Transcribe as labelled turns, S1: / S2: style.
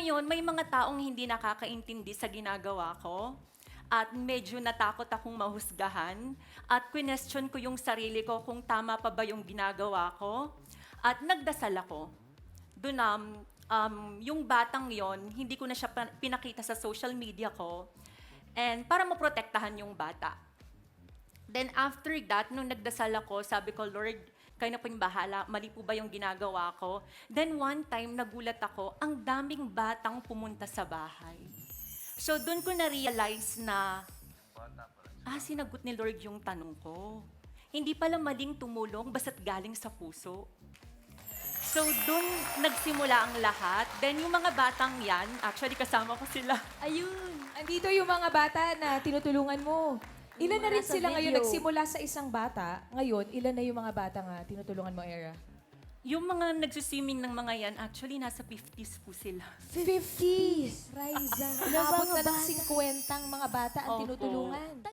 S1: Ngayon, may mga taong hindi nakakaintindi sa ginagawa ko at medyo natakot akong mahusgahan at question ko yung sarili ko kung tama pa ba yung ginagawa ko at nagdasal ako. Doon yung batang yon, hindi ko na siya pinakita sa social media ko and para maprotektahan yung bata. Then after that, nung nagdasal ako, sabi ko, Lord, kayo na po yung bahala, mali po ba yung ginagawa ko? Then one time, nagulat ako, ang daming batang pumunta sa bahay. So doon ko na-realize na, sinagot ni Lord yung tanong ko. Hindi pala maling tumulong, basta't galing sa puso. So doon nagsimula ang lahat. Then yung mga batang yan, actually kasama ko sila.
S2: Ayun.
S3: Andito yung mga bata na tinutulungan mo. Ilan na rin
S2: Nasa
S3: sila ngayon?
S2: video.
S3: Nagsimula sa isang bata. Ngayon, ilan na yung mga bata nga tinutulungan mo, Era?
S1: Yung mga nagsuswimming ng mga yan, actually nasa 50s po sila.
S3: 50s! Riza.
S2: Ilan ba
S3: Umabot
S2: ang
S3: na ng
S2: bata?
S3: 50 mga bata ang
S1: Opo.
S3: tinutulungan.